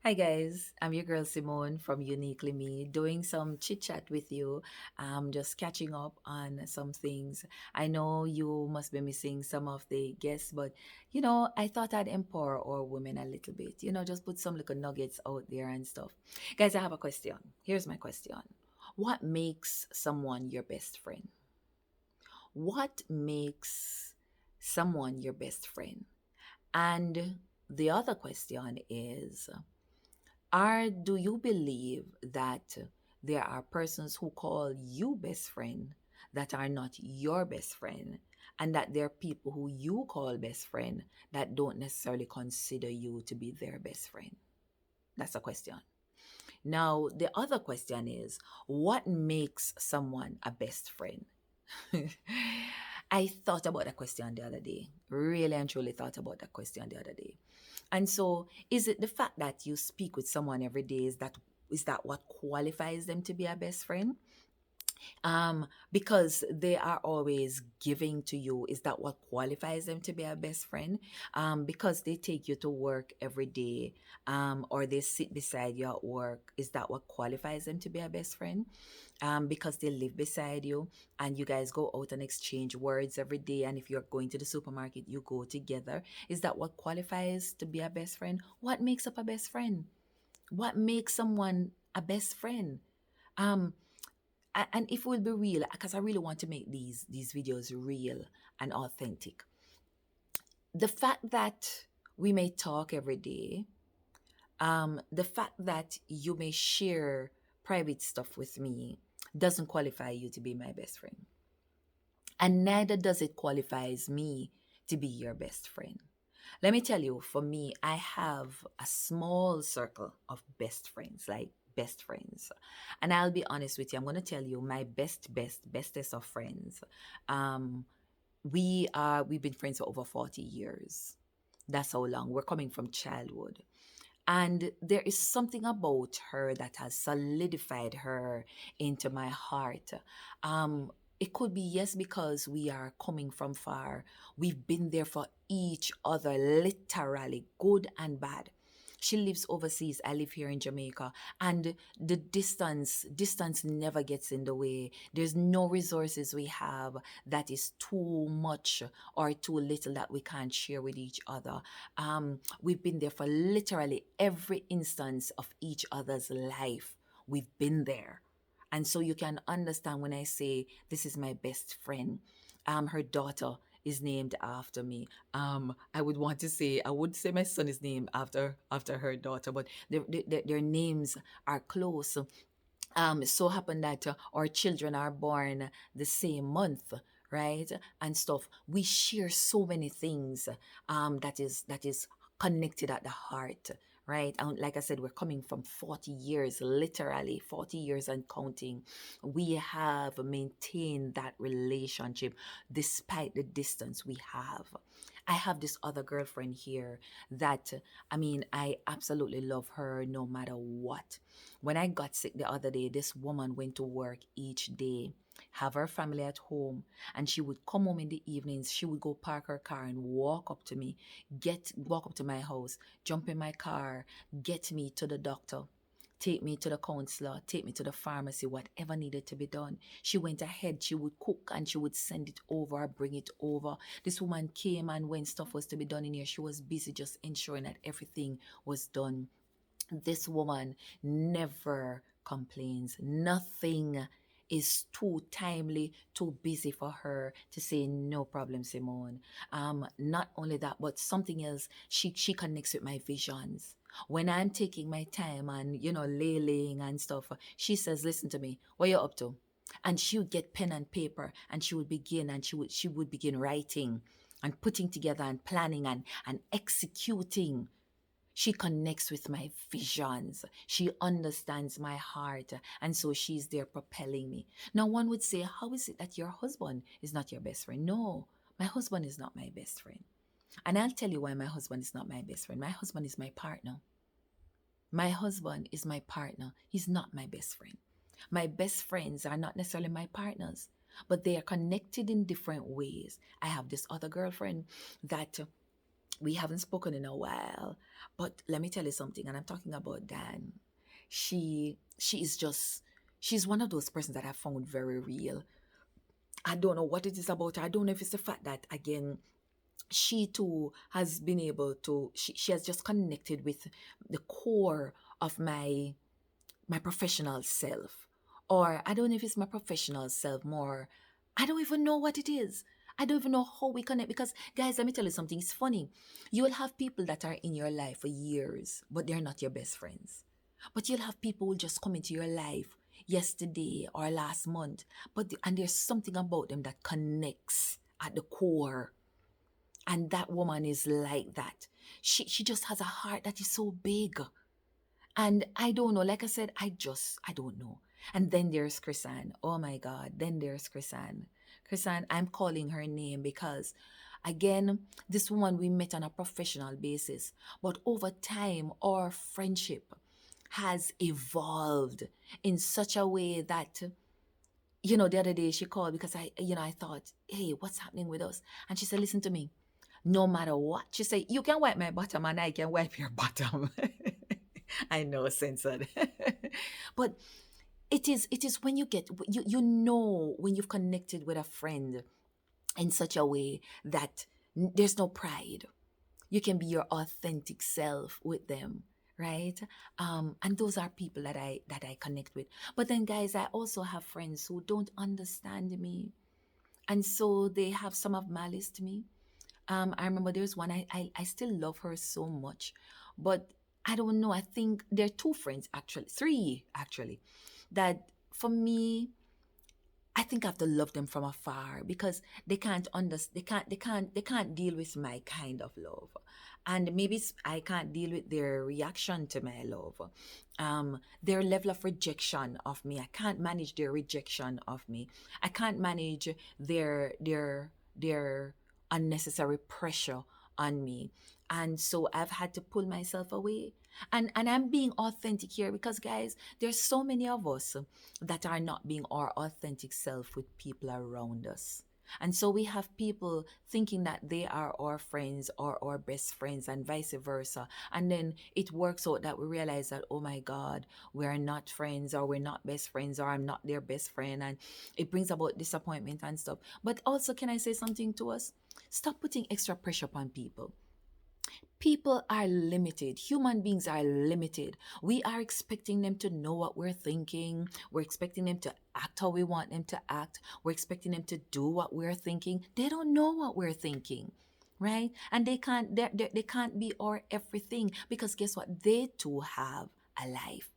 Hi guys, I'm your girl Simone from Uniquely Me, doing some chit chat with you. Just catching up on some things. I know you must be missing some of the guests, but I thought I'd empower our women a little bit. Just put some little nuggets out there and stuff. Guys, I have a question. Here's my question. What makes someone your best friend? What makes someone your best friend? And the other question is, do you believe that there are persons who call you best friend that are not your best friend, and that there are people who you call best friend that don't necessarily consider you to be their best friend? That's a question. Now, the other question is, what makes someone a best friend? I thought about that question the other day. Really and truly thought about that question the other day. And so, is it the fact that you speak with someone every day, is that what qualifies them to be a best friend? Because they are always giving to you, is that what qualifies them to be a best friend? Because they take you to work every day, or they sit beside you at work, is that what qualifies them to be a best friend? Because they live beside you and you guys go out and exchange words every day, and if you're going to the supermarket you go together, is that what qualifies to be a best friend? What makes up a best friend? What makes someone a best friend? um and if we'll be real, because I really want to make these videos real and authentic, the fact that we may talk every day, the fact that you may share private stuff with me doesn't qualify you to be my best friend, and neither does it qualifies me to be your best friend. Let me tell you, for me, I have a small circle of best friends, like best friends. And I'll be honest with you, I'm going to tell you my bestest of friends. Um, we've been friends for over 40 years. That's how long. We're coming from childhood. And there is something about her that has solidified her into my heart. Um, it could be, yes, because we are coming from far. We've been there for each other, literally, good and bad. She lives overseas. I live here in Jamaica. And the distance never gets in the way. There's no resources we have that is too much or too little that we can't share with each other. We've been there for literally every instance of each other's life. We've been there. And so you can understand when I say this is my best friend. Her daughter is named after me. I would say my son is named after her daughter, but their names are close. So happen that our children are born the same month, right? And stuff. We share so many things that is connected at the heart, right? And like I said, we're coming from 40 years, literally 40 years and counting. We have maintained that relationship despite the distance we have. I have this other girlfriend here that, I mean, I absolutely love her no matter what. When I got sick the other day, this woman went to work each day, have her family at home, and she would come home in the evenings. She would go park her car and walk up to me, walk up to my house, jump in my car, get me to the doctor, take me to the counselor, take me to the pharmacy, whatever needed to be done. She went ahead, she would cook and she would send it over, bring it over. This woman came, and when stuff was to be done in here, she was busy just ensuring that everything was done. This woman never complains. Nothing is too timely, too busy for her to say no problem, Simone. Not only that, but something else. She connects with my visions. When I'm taking my time and laying and stuff, she says, "Listen to me. What you up to?" And she would get pen and paper, and she would begin writing and putting together and planning and executing. She connects with my visions. She understands my heart. And so she's there propelling me. Now, one would say, how is it that your husband is not your best friend? No, my husband is not my best friend. And I'll tell you why my husband is not my best friend. My husband is my partner. My husband is my partner. He's not my best friend. My best friends are not necessarily my partners, but they are connected in different ways. I have this other girlfriend that We haven't spoken in a while, but let me tell you something, and I'm talking about Dan. She is just, she's one of those persons that I found very real. I don't know what it is about her. I don't know if it's the fact that, again, she too has been able to, she has just connected with the core of my professional self. Or I don't know if it's my professional self more. I don't even know what it is. I don't even know how we connect, because, guys, let me tell you something. It's funny. You will have people that are in your life for years, but they're not your best friends. But you'll have people who just come into your life yesterday or last month, and there's something about them that connects at the core. And that woman is like that. She just has a heart that is so big. And I don't know. Like I said, I don't know. And then there's Chrisanne. Oh my God. Then there's Chrisanne. Chrisanne, I'm calling her name because, again, this woman we met on a professional basis. But over time, our friendship has evolved in such a way that, the other day she called because I thought, hey, what's happening with us? And she said, listen to me. No matter what, she said, you can wipe my bottom and I can wipe your bottom. I know, censored. But it is when you get, when you've connected with a friend in such a way that there's no pride. You can be your authentic self with them, right? And those are people that I connect with. But then, guys, I also have friends who don't understand me, and so they have some of malice to me. I remember there's one, I still love her so much, but I don't know. I think there are two friends, actually, three actually, that for me, I think I have to love them from afar because they can't understand. They can't deal with my kind of love, and maybe I can't deal with their reaction to my love, their level of rejection of me. I can't manage their rejection of me. I can't manage their unnecessary pressure on me, and so I've had to pull myself away. And I'm being authentic here because, guys, there's so many of us that are not being our authentic self with people around us. And so we have people thinking that they are our friends or our best friends and vice versa. And then it works out that we realize that, oh my God, we're not friends or we're not best friends or I'm not their best friend. And it brings about disappointment and stuff. But also, can I say something to us? Stop putting extra pressure upon people. People are limited. Human beings are limited. We are expecting them to know what we're thinking. We're expecting them to act how we want them to act. We're expecting them to do what we're thinking. They don't know what we're thinking, right? And they can't be our everything because guess what? They too have a life.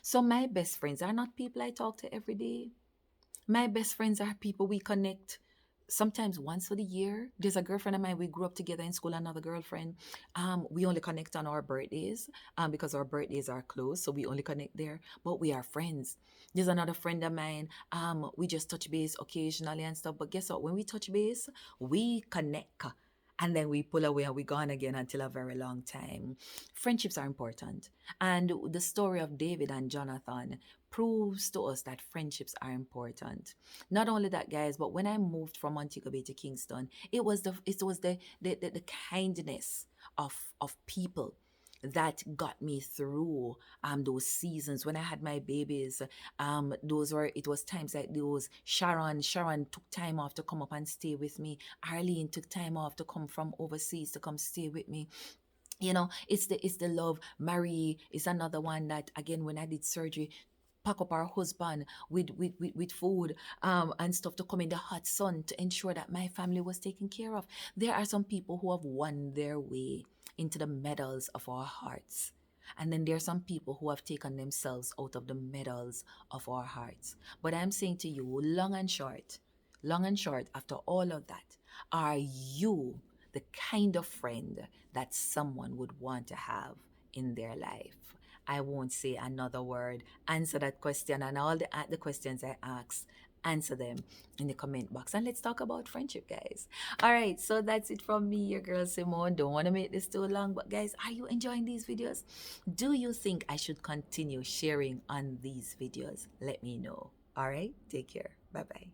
So my best friends are not people I talk to every day. My best friends are people we connect sometimes once for the year. There's a girlfriend of mine, we grew up together in school, another girlfriend. We only connect on our birthdays because our birthdays are close, so we only connect there, but we are friends. There's another friend of mine, we just touch base occasionally and stuff, but guess what? When we touch base, we connect. And then we pull away and we gone again until a very long time. Friendships are important. And the story of David and Jonathan proves to us that friendships are important. Not only that, guys, but when I moved from Montego Bay to Kingston, it was the kindness of people that got me through those seasons when I had my babies. It was times like those. Sharon took time off to come up and stay with me. Arlene took time off to come from overseas to come stay with me. It's the love. Marie is another one that, again, when I did surgery, pack up our husband with food and stuff to come in the hot sun to ensure that my family was taken care of. There are some people who have won their way into the medals of our hearts. And then there are some people who have taken themselves out of the medals of our hearts. But I'm saying to you, long and short, after all of that, are you the kind of friend that someone would want to have in their life? I won't say another word. Answer that question, and all the questions I ask, answer them in the comment box. And let's talk about friendship, guys. All right, so that's it from me, your girl Simone. Don't want to make this too long, but guys, are you enjoying these videos? Do you think I should continue sharing on these videos? Let me know. All right, take care. Bye bye.